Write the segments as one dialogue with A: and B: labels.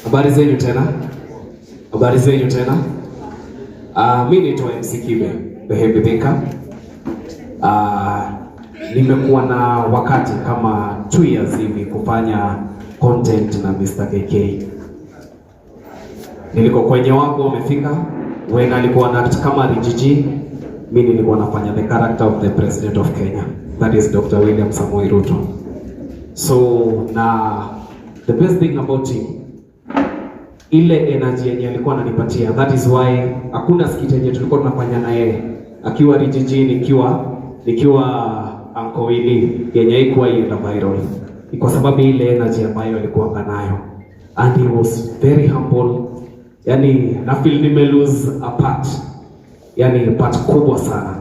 A: Habari zenyu tena. Habari zenyu tena. Mimi naitwa MC Kibe, the Heavy Thinker. Nimekuwa na wakati kama 2 years hivi kufanya content na Mr. KK. Niliko kwenye wako wamefika, when alikuwa na kama Rijiji, mimi nilikuwa nafanya the character of the President of Kenya. That is Dr. William Samoei Ruto. So na the best thing about him, ile energy yenye alikuwa ananipatia, that is why hakuna skit yenye tulikuwa tunafanya na yeye akiwa Rijiji, nikiwa Uncle Willy yenye haikuwa ienda viral, kwa sababu ile energy ambayo alikuwa nayo, and he was very humble. Yani na feel nime lose a part, yani part kubwa sana,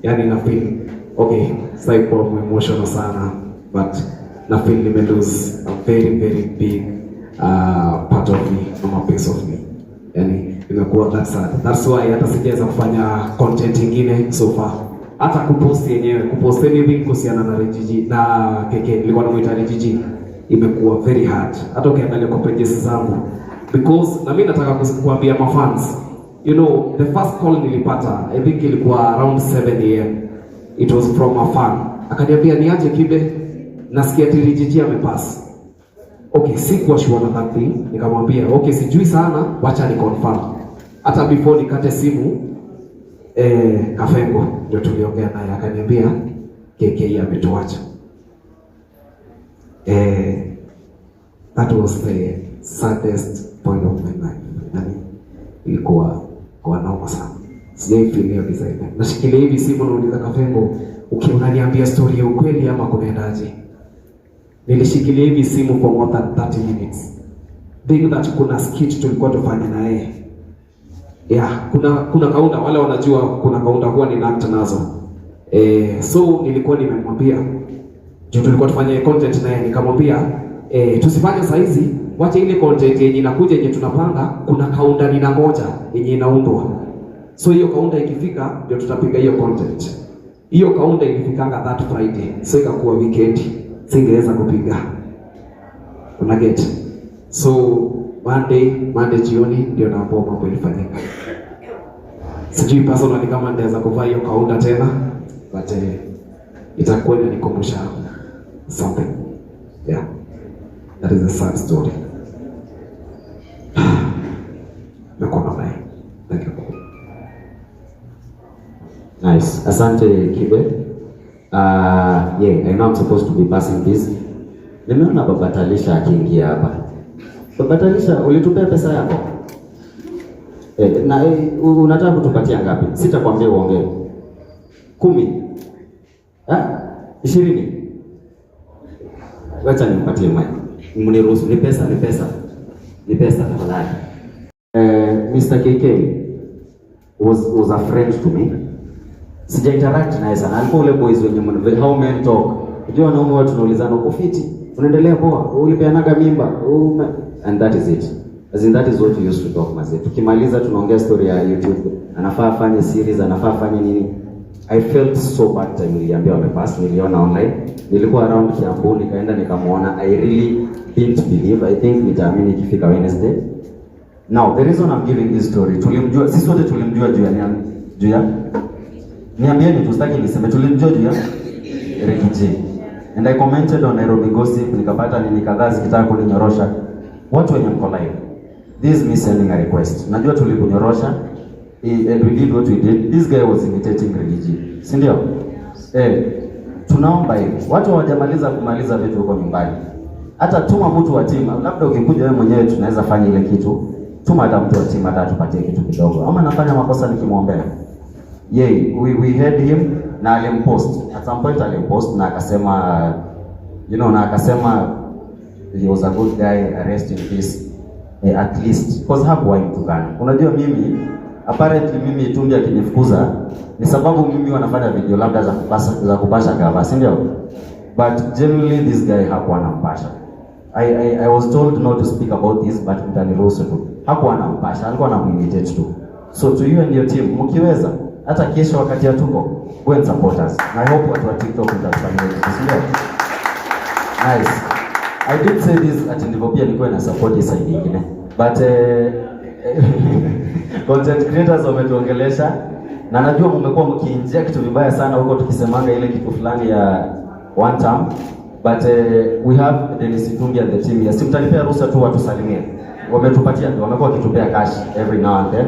A: yani na feel okay, psycho emotional sana, but na feel nime lose a very very big part of me, a piece of me. Yani imekuwa that sad. That's why hata sijaweza kufanya content nyingine so far. Hata kupost anything kuhusiana na Rijiji na KK, nilikuwa namuita Rijiji, imekuwa very hard. Hata ukiangalia kwa pages zangu, because na mimi nataka kuambia mafans, you know, the first call nilipata, I think ilikuwa around 7 AM. It was from a fan. Akaniambia niaje Kibe, nasikia Rijiji amepass. Okay, sikuwa sure na that thing. Nikamwambia, okay, sijui sana, wacha ni confirm. Hata before nikate simu, Kafengo ndio tuliongea naye, akaniambia KK ametuacha. That was the saddest point of my life. Yani ilikuwa kwa noma sana. Sijaifikiria design. Nashikilia hivi simu nauliza Kafengo, unaniambia story ya ukweli ama kunaendaje? Nilishikilia hivi simu for more than 30 minutes. Being that kuna skit tulikuwa tufanya na yeye. Yeah, kuna kaunda, wale wanajua kuna kaunda huwa ni act nazo. So nilikuwa nimemwambia, juu tulikuwa tufanye content na yeye, nikamwambia tusifanye saa hizi, wacha ile content yenye inakuja yenye tunapanga, kuna kaunda ninangoja yenye inaundwa. So hiyo kaunda ikifika ndio tutapiga hiyo content. Hiyo kaunda ilifikanga that Friday. So ikakuwa weekend, singeweza kupiga. Una get? So Monday jioni ndio naambiwa mambo ilifanyika. Sijui personally kama ndaweza kuvaa hiyo kaunda tena, but itakuwa inanikumbusha something. Yeah. That is a sad story. Nakona naye. Thank you.
B: Nice. Asante Kibe. I know I'm supposed to be passing this. Nimeona Baba Talisha akiingia hapa. Baba Talisha, ulitupea pesa yako? Na unataka kutupatia ngapi? Sitakwambia uongee. 10. 20. Wacha nimpatie mic. Mniruhusu, ni pesa. Ni pesa tafadhali. Mr. KK was a friend to me. Sija interact naye sana. Alikuwa ule boys wenye how men talk. Unajua wanaume watu tunaulizana uko fiti, unaendelea poa, ulipeanaga mimba, and that is it. As in that is what we used to talk mazee. Tukimaliza tunaongea story ya YouTube. Anafaa afanye series, anafaa afanye nini. I felt so bad time niliambia wamepass, niliona online. Nilikuwa around Kiambu, nikaenda nikamuona. I really didn't believe. I think nitaamini ikifika Wednesday. Now, the reason I'm giving this story, tulimjua, sisi wote tulimjua juu ya niambieni tusitaki niseme tulimjua juu ya Rijiji. And I commented on Nairobi Gossip, nikapata nini kadhaa zikitaka kuninyorosha. Watu wenye mko live, this is me sending a request. Najua tulikunyorosha, and we did what we did. This guy was imitating Rijiji, si ndio? Tunaomba hivi, watu hawajamaliza vitu huko nyumbani. Hata tuma mtu wa timu, labda ukikuja wewe mwenyewe tunaweza fanya ile kitu. Tuma hata mtu wa timu hata tupatie kitu kidogo. Ama nafanya makosa nikimwombea. We had him na alimpost. At some point alimpost na akasema, he was a good guy, rest in peace. At least because hakuwa mtukana. Unajua mimi apparently mimi Itumbi akinifukuza ni sababu mimi wanafanya video labda za kupasha gava, si ndio? But generally this guy hakuwa anampasha. I was told not to speak about this, but mtaniruhusu tu. Hakuwa anampasha, alikuwa anamuimitate tu. So to you and your team, mkiweza hata kesho wakati ya tuko, go and support us. I hope watu wa TikTok mtafanya hivi, si ndio? Nice. I did say this ati ndivyo pia nilikuwa na support hii side nyingine. But content creators wametuongelesha na najua mmekuwa mkiinject vibaya sana huko tukisemanga ile kitu fulani ya one term. But we have Dennis Itumbi and the team here. Simtanipea ruhusa tu watu salimie. Wametupatia ndio wamekuwa wakitupea cash every now and then.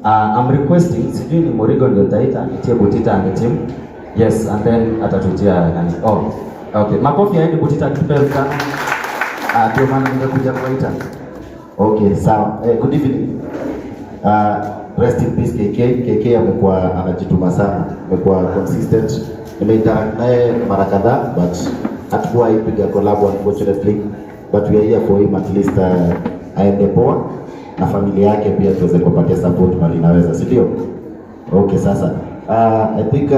B: I'm requesting sijui ni Morigo ndio taita nitie Butita and the team. Yes, and then atatutia nani. Oh, okay. Makofi yaende Butita akitupea sana. Ndio maana nimekuja kuita. Okay, sawa. Good evening. Rest in peace KK amekuwa anajituma sana. Amekuwa consistent. Nimeinteract naye mara kadhaa but hatukuwa ipiga collab unfortunately. But we are here for him at least aende poa na familia yake pia tuweze kupatia support mali naweza, si ndio? Okay, sasa I think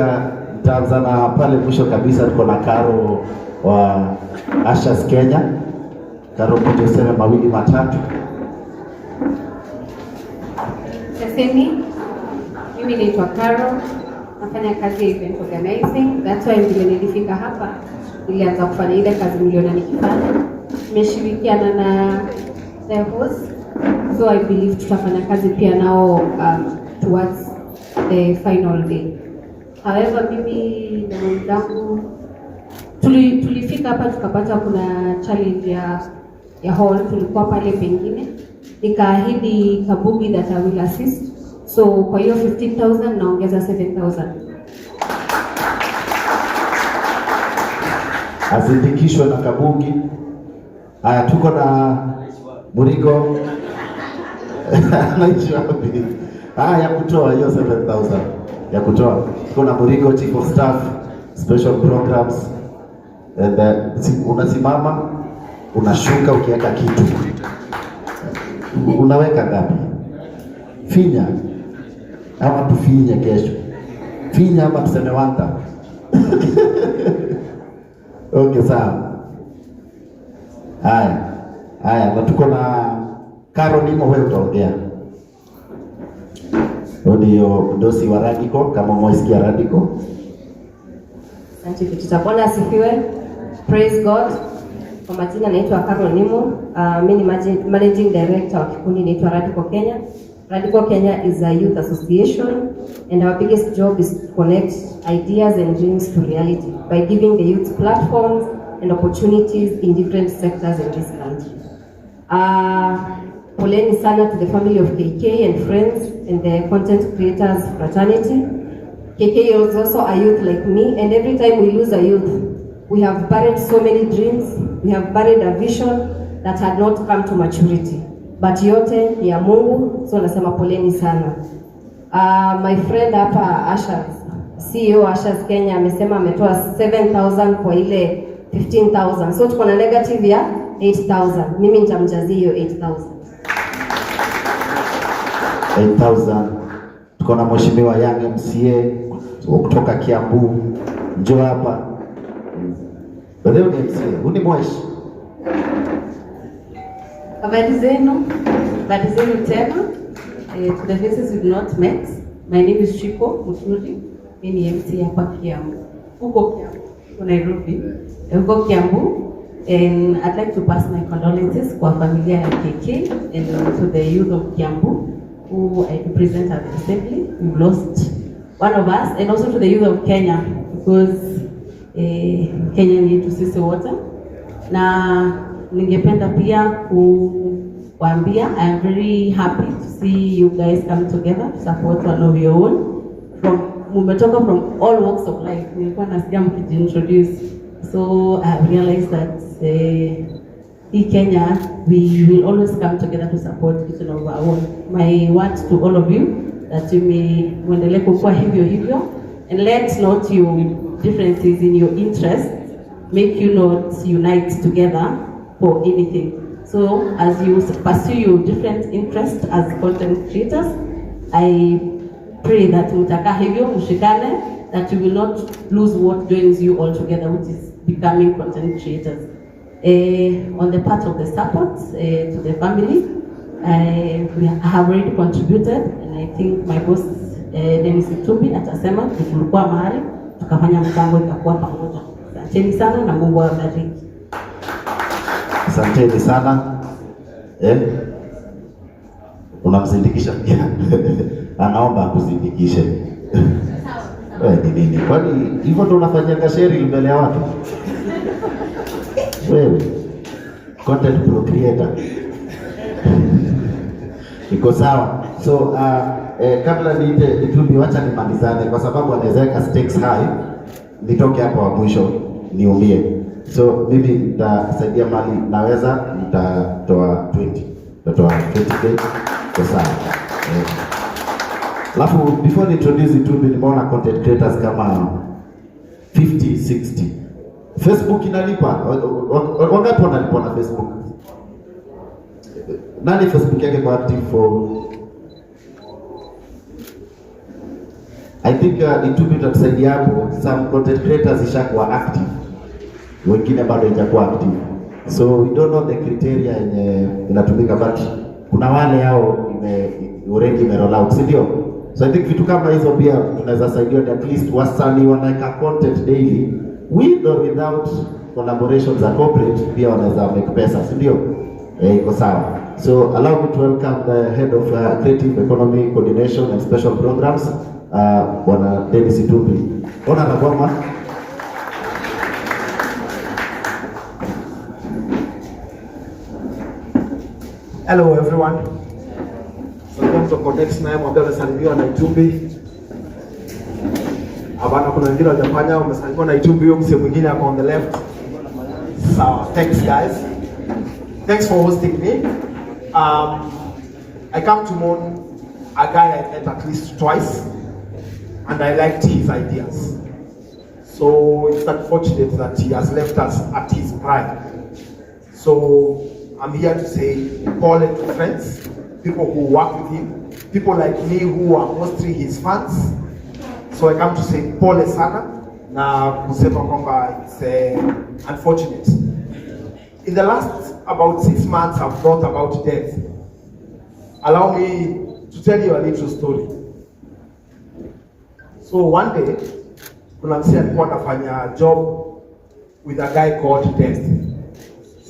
B: nitaanza na pale mwisho kabisa tuko na Karo wa Ashas Kenya. Karo kuja useme mawili matatu.
C: Mimi naitwa Karo, nafanya kazi ya event organizing. That's why ndio nilifika hapa. Nilianza kufanya ile kazi niliona nikifanya. Nimeshirikiana na the host, so I believe tutafanya kazi pia nao towards the final day. However, mimi na mwenzangu tulifika hapa tukapata kuna challenge ya hall. Tulikuwa pale pengine nikaahidi Kabugi that I will assist, so kwa hiyo 15,000 naongeza 7,000
D: azindikishwe na Kabugi. Haya, tuko na Murigo anaishi wapi? Ya kutoa hiyo 7,000 ya kutoa. Tuko na Murigo, chief of staff special programs, and unasimama unashuka ukiweka kitu. Unaweka ngapi? Finya ama tufinye kesho? Finya ama tuseme wanta? Okay, sawa. Haya, na tuko na Caroline, wewe utaongea. Ndio mdosi wa Radical, kama mwesikia Radical.
C: Asante Bwana, Bwana asifiwe. Praise God. Kwa majina naitwa Caroline. Mimi ni managing director wa kikundi naitwa Radical Kenya. Radical Kenya is a youth association, and our biggest job is to connect ideas and dreams to reality by giving the youth platforms and opportunities in different sectors in this country. Poleni sana to the family of KK and friends and the content creators fraternity. KK is also a youth like me, and every time we lose a youth, we have buried so many dreams, we have buried a vision that had not come to maturity. But yote ni ya Mungu, so nasema poleni sana. My friend hapa Ashas, CEO Ashas Kenya, amesema ametoa 7,000 kwa ile 15,000. So tuko na negative ya 8,000. Mimi nitamjazia hiyo 8,000.
D: 8,000. Tuko na mheshimiwa Young MCA kutoka Kiambu. Njoo hapa. Bado ni MCA, huni mweshi.
E: Habari zenu tena. To the faces we've not met. My name is Chiko Muturi. Mimi ni MC hapa Kiambu. Huko Kiambu, Nairobi. Huko Kiambu. And I'd like to pass my condolences kwa familia ya KK and to the youth of Kiambu who I represent at the assembly. We've lost one of us, and also to the youth of Kenya because Kenya need to sisi wote. Na ningependa pia kuambia I am very happy to see you guys come together to support one of your own. Mumetoka from all walks of life. Nilikuwa nasikia mkijiintroduce. So I realized that Kenya, we will always come together to support each of our own. My word to all of you that you may muendelee kukua hivyo and let not your differences in your interests make you not unite together for anything. So as you pursue your different interests as content creators, I pray that mutakaa hivyo, mshikane, that you will not lose what joins you all together, which is becoming content creators. On the part of the support to the family, we have already contributed, and I think my boss Dennis Itumbi atasema tulikuwa mahali tukafanya mpango ikakuwa pamoja. Asanteni sana na Mungu awabariki.
D: Asanteni sana. Unamzindikisha pia. Anaomba akuzindikishe. Wewe ni nini? Kwani hivyo ndo unafanyanga sharing mbele ya watu? Wewe content creator. Iko sawa. So kabla niite Itubi, wacha nimalizane kwa sababu anaweka stakes high. Nitoke hapo wa mwisho niumie. So mimi nitasaidia mali naweza, nitatoa 20. Nitatoa 20k. Kwa sawa. Alafu before ni introduce Itubi, nimeona content creators kama 50, 60. Facebook inalipa. Wangapi wanalipa na Facebook? Nani Facebook yake kwa active for? I think Itubi tutatusaidia hapo. Some content creators ishakuwa active, wengine bado hajakuwa active, so we don't know the criteria yenye inatumika, but kuna wale hao already roll out, si ndio? So I think vitu kama hizo pia tunaweza saidia, at least wasanii wanaweka content daily, with or without collaborations za corporate, pia wanaweza make pesa, si ndio? Iko sawa. So allow me to welcome the head of creative economy coordination and special programs, Bwana Dennis Itubi. Ona na goma.
F: Hello everyone. Welcome to Connect na mwambie umesalimiwa na Itubi. Abana kuna wengine wajafanya umesalimiwa na Itubi, huyo msee mwingine hapo on the left. So, thanks guys. Thanks for hosting me. I come to mourn a guy I met at least twice, and I liked his ideas. So it's unfortunate that he has left us at his prime. So I'm here to say Paul and friends, people who work with him, people like me who are mostly his fans. So I come to say Paul sana na kusema kwamba it's unfortunate. In the last about 6 months I've thought about death. Allow me to tell you a little story. So one day, kuna msee alikuwa anafanya job with a guy called Death.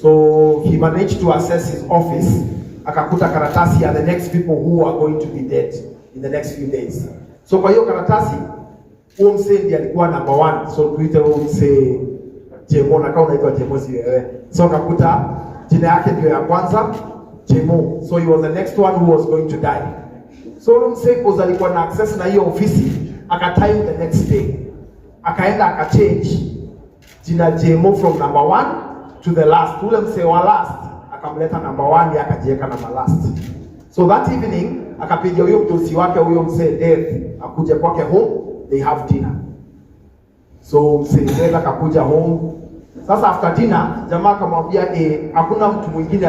F: So he managed to access his office, akakuta karatasi ya the next people who are going to be dead in the next few days. So kwa hiyo karatasi, huo msee ndiye alikuwa number 1. So tuite huo msee Jemo, na kama unaitwa Jemo si wewe. So akakuta jina yake ndio ya kwanza, Jemo. So he was the next one who was going to die. So huo msee kwa alikuwa na access na hiyo ofisi, akatime the next day. Akaenda akachange jina Jemo from number 1 to the last. Ule msee wa last akamleta number 1 akajiweka number last. So that evening akapiga huyo mtosi wake huyo msee Death akuje kwake home, they have dinner. So msee Death akakuja home. Sasa after dinner jamaa akamwambia hakuna mtu mwingine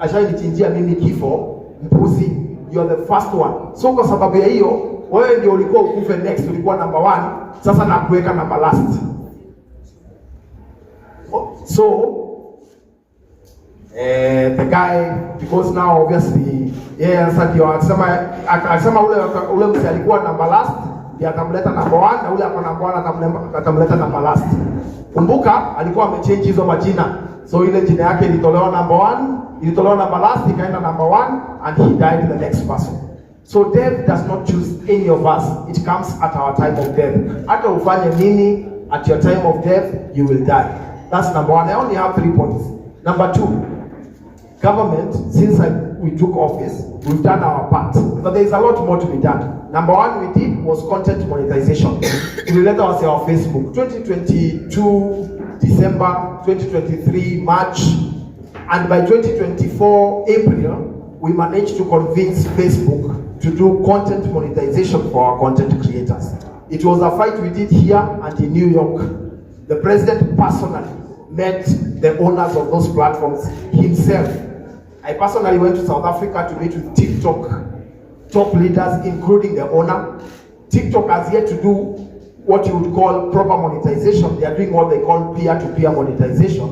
F: ashainichinjia mimi kifo, mpuzi, you are the first one. So kwa sababu ya hiyo wewe ndio ulikuwa ukufe next, ulikuwa number 1, sasa nakuweka number last. So the guy, because now obviously sasa ndio akasema ule msee alikuwa number last ndiye atamleta number 1, na ule ako number 1 atamleta number last. Kumbuka alikuwa amechange hizo majina, so ile jina yake ilitolewa number 1, ilitolewa number last, ikaenda number 1, and he died the next person. So death does not choose any of us. It comes at our time of death. Hata ufanye nini, at your time of death, you will die. That's number 1. I only have 3 points. Number 2, government, since we took office, we've done our part. But there is a lot more to be done. Number 1 we did was content monetization. We let us say our Facebook. 2022 December, 2023 March, and by 2024 April, we managed to convince Facebook to do content monetization for our content creators. It was a fight we did here and in New York. The president personally met the owners of those platforms himself. I personally went to South Africa to meet with TikTok top leaders, including the owner. TikTok has yet to do what you would call proper monetization. They are doing what they call peer-to-peer monetization.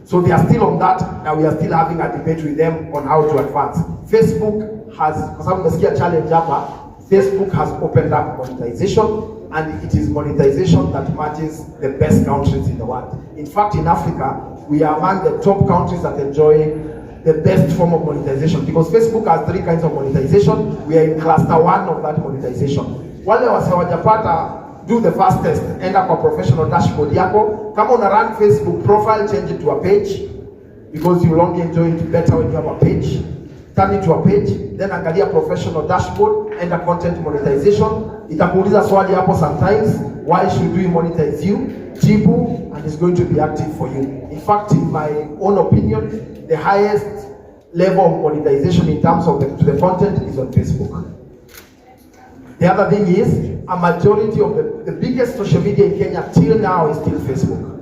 F: So they are still on that, and we are still having a debate with them on how to advance. Facebook has, kwa sababu nasikia challenge hapa, Facebook has opened up monetization, and it is monetization that matches the best countries in the world. In fact, in Africa, we are among the top countries that enjoy the best form of monetization, because Facebook has 3 kinds of monetization. We are in cluster 1 of that monetization. Wale wase wajapata, do the first test, enda kwa professional dashboard yako. Kama una run Facebook profile, change it to a page, because you will only enjoy it better when you have a page. Turn it to a page, then angalia professional dashboard, enda content monetization. Itakuuliza swali hapo sometimes, why should we monetize you? Jibu, and it's going to be active for you. In fact, in my own opinion, the highest level of monetization in terms of the content is on Facebook. The other thing is, a majority of the biggest social media in Kenya till now is still Facebook.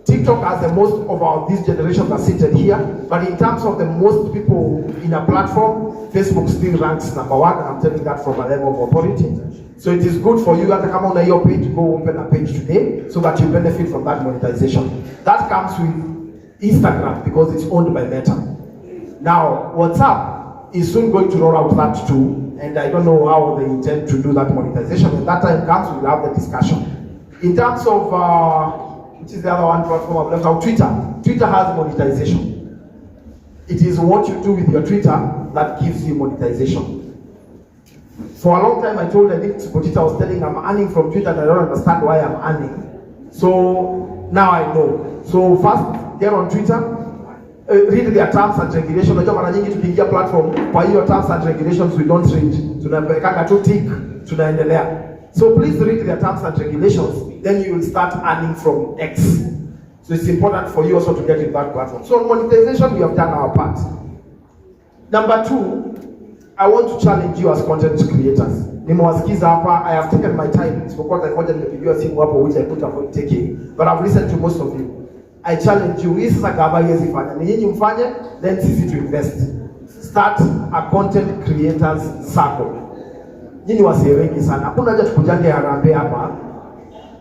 F: TikTok has the most of this generation that seated here, but in terms of the most people in a platform, Facebook still ranks number 1, and I'm telling that from a level of authority. So it is good for you, hata kama una your page, go open a page today so that you benefit from that monetization. That comes with Instagram because it's owned by Meta. Now, WhatsApp is soon going to roll out that too, and I don't know how they intend to do that monetization. When that time comes, we'll have the discussion. In terms of, which is the other one platform I've left out, Twitter. Twitter has monetization. It is what you do with your Twitter that gives you monetization. For a long time, I told Edith Botita, I was telling I'm earning from Twitter and I don't understand why I'm earning. So now I know. So first, get on Twitter, read their terms and regulations. Unajua mara nyingi tukiingia platform, kwa hiyo terms and regulations we don't read. Tunapelekanga tu tick, tunaendelea. So please read their terms and regulations, then you will start earning from X. So it's important for you also to get in that platform. So monetization, we have done our part. Number 2, I want to challenge you as content creators. Nimewasikiza hapa, I have taken my time. Isipokuwa time moja nimepigiwa simu hapo which I put avoid taking. But I've listened to most of you. I challenge you, hii sasa gava yezi fanya. Ni nyinyi mfanye, then sisi to invest. Start a content creators circle. Nyinyi wasee wengi sana. Hakuna haja tukujange harambee hapa.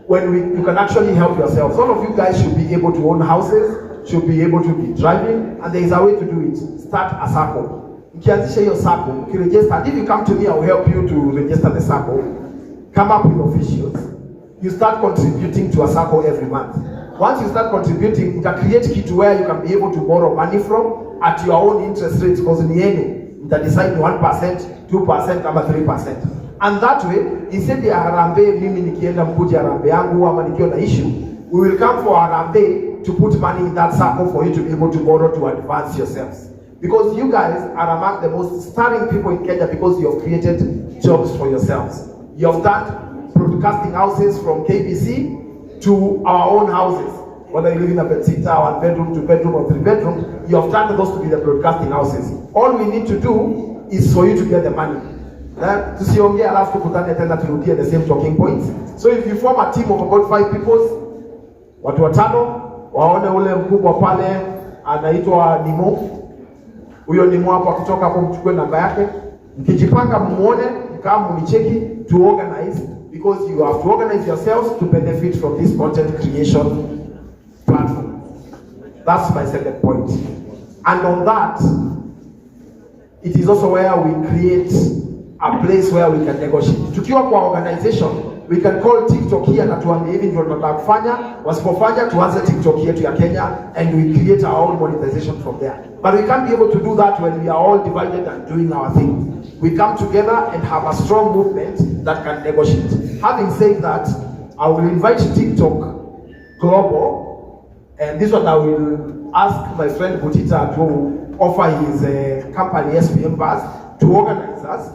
F: When you can actually help yourselves. All of you guys should be able to own houses, should be able to be driving, and there is a way to do it. Start a circle. Ukianzisha hiyo circle, ukiregister, and if you come to me, I will help you to register the circle. Come up with officials. You start contributing to a circle every month. Once you start contributing, you can create kit where you can be able to borrow money from at your own interest rates, because in the end, you can decide 1%, 2%, or 3%. And that way, instead ya harambee, mimi nikienda mkuja harambee yangu ama nikiwa na issue, we will come for harambee to put money in that circle for you to be able to borrow to advance yourselves. Because you guys are among the most stirring people in Kenya because you have created jobs for yourselves. You have done broadcasting houses from KBC to our own houses. Whether you live in a bedsitter, 1 bedroom, 2 bedroom, or 3 bedroom, you have done those to be the broadcasting houses. All we need to do is for you to get the money. Tusiongea alafu tukutane tena turudie the same talking points. So if you form a team of about 5 people, watu 5, waone ule mkubwa pale anaitwa Nimo. Huyo Nimo hapo akitoka hapo mchukue namba yake. Mkijipanga muone, kama mnicheki to organize, because you have to organize yourselves to benefit from this content creation platform. That's my second point. And on that, it is also where we create a place where we can negotiate. Tukiwa kwa organization, we can call TikTok here na tuambie hivi ndio tunataka kufanya, wasipofanya tuanze TikTok yetu ya Kenya, and we create our own monetization from there. But we can't be able to do that when we are all divided and doing our thing. We come together and have a strong movement that can negotiate. Having said that, I will invite TikTok Global, and this one I will ask my friend Butita to offer his company SPM Bus to organize us.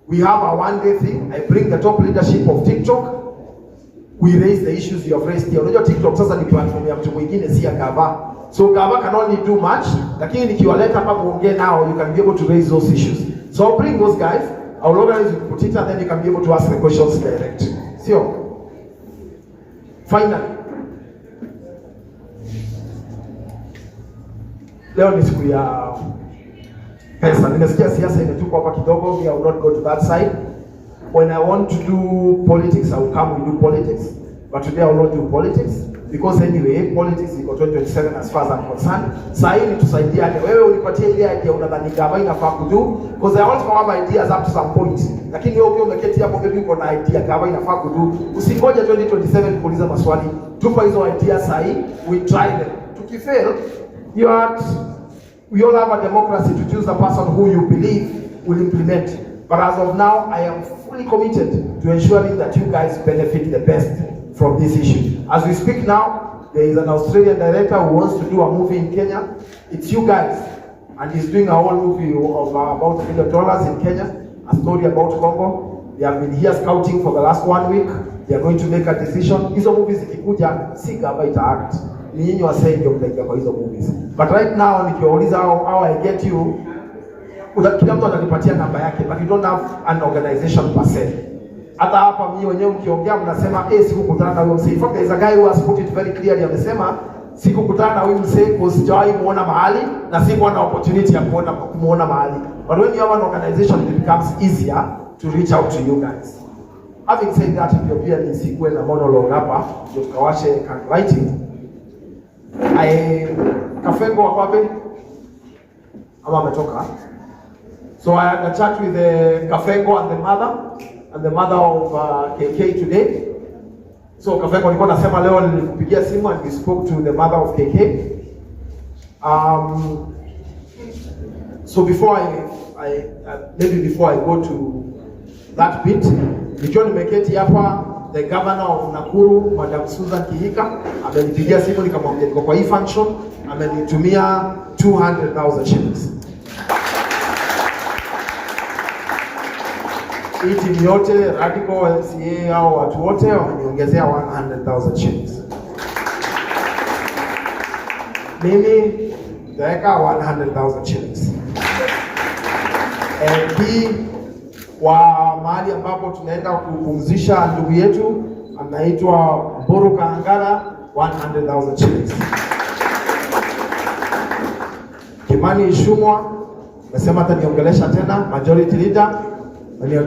F: We have a one-day thing. I bring the top leadership of TikTok. We raise the issues you have raised here. Unajua TikTok sasa ni platform ya mtu mwingine, si ya Gava. So Gava can only do much, lakini nikiwaleta hapa muongee now, you can be able to raise those issues. So I'll bring those guys. I'll organize with Butita, then you can be able to ask the questions direct. So, finally, leo ni siku ya pesa. Nimesikia siasa imetupa hapa kidogo. I will not go to that side. When I want to do politics, I will come and do politics. But today I will not do politics. Because anyway, politics iko 2027 as far as I'm concerned. Sasa hii tusaidiane. Wewe unipatie ile idea unadhani kama inafaa kudu, because I also have ideas up to some point. Lakini wewe ukiwa umeketi hapo maybe uko na idea kama inafaa kudu, usingoje 2027 kuuliza maswali. Tupa hizo ideas sasa hii, we try them. Tukifail, we all have a democracy to choose the person who you believe will implement. But as of now, I am fully committed to ensuring that you guys benefit the best from this issue. As we speak now, there is an Australian director who wants to do a movie in Kenya. It's you guys. And he's doing a whole movie of about $1 million in Kenya, a story about Congo. They have been here scouting for the last 1 week. They are going to make a decision. Hizo movies ikikuja, si gava ita act. Ni nyinyi wasee ndio mtaingia kwa hizo movies. But right now, nikiwauliza how I get you, kila mtu atanipatia namba yake, but you don't have an organization per se. Hata hapa mimi wenyewe mkiongea mnasema sikukutana na huyo msee. In fact, there is a guy who has put it very clearly, amesema sikukutana na huyo msee kwa sijawahi muona mahali na sikuwa na opportunity ya kumuona mahali. But when you have an organization, it becomes easier to reach out to you guys. Having said that, ndio pia nisikuwe na monologue hapa, ndio tukawashe writing. Kafengo wako wapi? Ama ametoka? So I had a chat with Kafengo and the mother of KK today. So Kafengo, nilikuwa nasema leo nilikupigia simu and we spoke to the mother of KK. So before I go to that bit, nikiwa nimeketi hapa, the governor of Nakuru, Madam Susan Kihika, amenipigia simu nikamwambia niko kwa hii function, amenitumia 200,000 shillings. Hii timu yote, Radical, LCA au watu wote wameniongezea 100,000 shillings. Mimi nitaweka 100,000 shillings. MP wa mahali ambapo tunaenda kupumzisha ndugu yetu anaitwa Mburu Kaangara, 100,000 shillings. Kimani Ishumwa amesema ataniongelesha tena, majority leader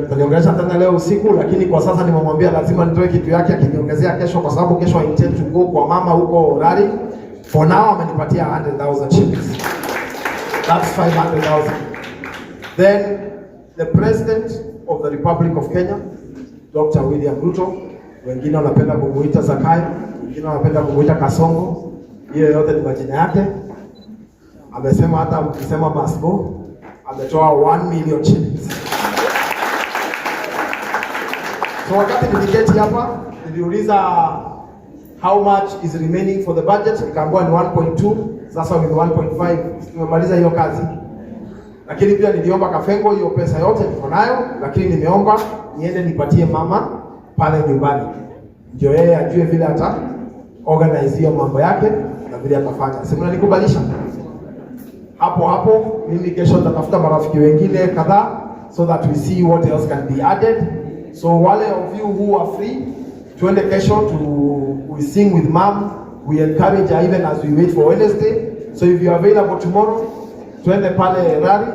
F: ataniongelesha tena leo usiku, lakini kwa sasa nimemwambia lazima nitoe kitu yake akiniongezea kesho, kwa sababu kesho I intend to go kwa mama huko Rari. For now amenipatia 100,000 shillings. That's 500,000. Then the President of the Republic of Kenya, Dr. William Ruto, wengine wanapenda kumuita Zakayo, wengine wanapenda kumuita Kasongo, hiyo yote ni majina yake. Amesema hata mkisema Masbo, ametoa 1 million shillings. So wakati niliketi hapa, niliuliza how much is remaining for the budget, nikaambiwa ni 1.2, sasa ni 1.5, tumemaliza hiyo kazi. Lakini pia niliomba Kafengo hiyo pesa yote niko nayo, lakini nimeomba niende nipatie mama pale nyumbani. Ndio yeye ajue vile ata organize hiyo mambo yake na vile atafanya. Si mnanikubalisha? Hapo mimi kesho nitatafuta marafiki wengine kadhaa so that we see what else can be added. So wale of you who are free, tuende kesho we sing with mom. We encourage her even as we wait for Wednesday. So if you are available tomorrow, tuende pale Rari,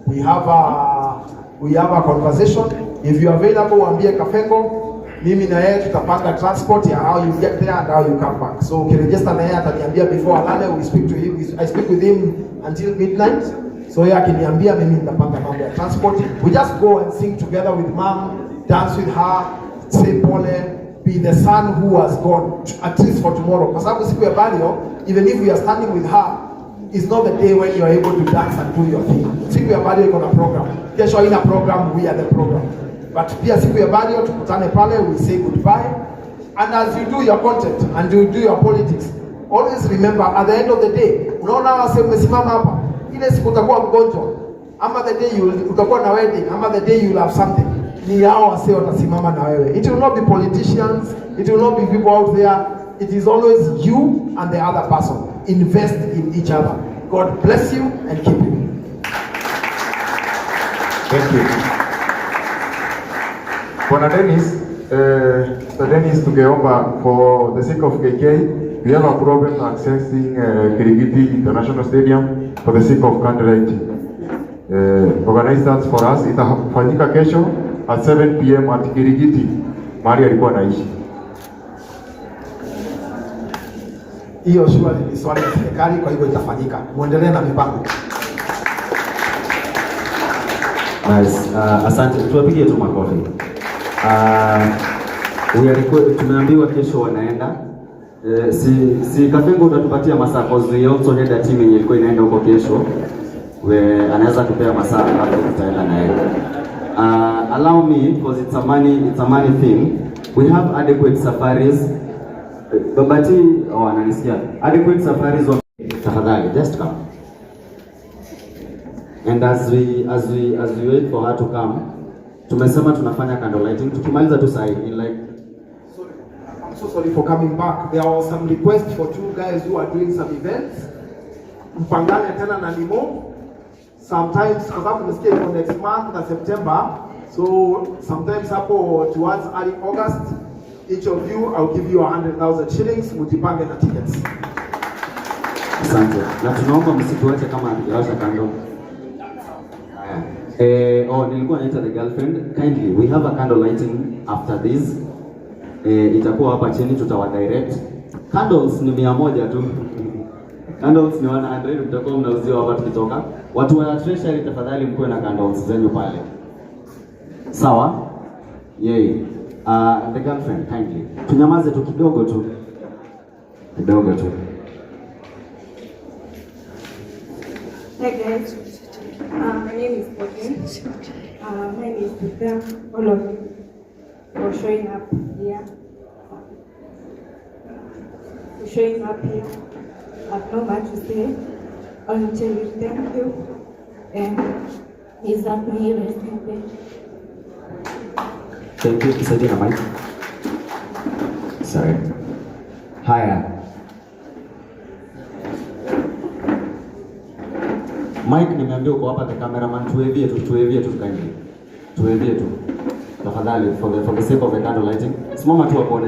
F: we have a conversation. If you are available, waambie Kafengo, mimi na yeye tutapanga transport ya how you get there and how you come back. So ukiregister na yeye ataniambia before alale, we speak to him. I speak with him until midnight. So yeye akiniambia mimi nitapanga mambo ya transport. We just go and sing together with mom, dance with her, say pole, be the son who has gone, at least for tomorrow. Kwa sababu siku ya burial, even if we are standing with her, it's not the day when you are able to dance and do your thing. Siku ya burial iko na program. Kesho haina program, we are the program. But pia siku ya burial tukutane pale, we say goodbye. And as you do your content and you do your politics, always remember at the end of the day, unaona wase umesimama hapa, ile siku utakuwa mgonjwa, ama the day utakuwa na wedding, ama the day you will have something, ni hao wase watasimama na wewe. It will not be politicians, it will not be people out there. It is always you and the other person. Invest in each other. God bless you and keep you.
G: Thank you. Bwana Dennis, Mr. Dennis, tungeomba for the sake of KK, we have a problem accessing Kirigiti International Stadium for the sake of candlelighting. Organize that for us. Itafanyika kesho at 7 p.m. at Kirigiti, mahali alikuwa anaishi.
F: Hiyo shughuli ni swali la serikali, kwa hivyo itafanyika. Muendelee na mipango.
B: Nice. Asante. Tuwapigie tu makofi. Tumeambiwa kesho wanaenda Si Kapengo utatupatia masaa cause we also had a team yenye ilikuwa inaenda huko kesho. Anaweza tupea masaa hapo tutaenda naye. Allow me because it's a money thing. We have adequate safaris. Babati ananisikia. Adequate safaris on tafadhali just come. And as we wait for her to come, tumesema tunafanya candle lighting. Tukimaliza tu saa in like
F: I'm so sorry for coming back. There was some requests for two guys who are doing some events. Mpangane tena na Limo. Sometimes kwa sababu tunasikia for next month na September. So sometimes hapo towards early August, each of you I'll give you 100,000 shillings. Mjipange na tickets.
B: Asante. Na tunaomba msituache kama hatujawasha candle. Nilikuwa naita the girlfriend. Kindly, we have a candle lighting after this. Itakuwa hapa chini, tutawa direct. Candles ni 100 tu. Candles ni 100, mtakuwa mnauziwa hapa tukitoka. Watu wa treasury tafadhali mkuwe na candles zenyu pale. Sawa? Yay. The girlfriend, kindly. Tunyamaze tu kidogo tu. Kidogo tu.
H: Hi guys, my name is Pauline. My name is Peter. All of you for showing up here. For showing up here. I have no much to say. I'll tell you thank you. And he's up me rest in peace.
B: Thank you. Isaidie na mic. Sorry. Haya. Mike, nimeambia uko hapa, the cameraman, tuwevie tu kindly. Tuwevie tu. Tafadhali for the sake of the candle lighting. Simama tu hapo.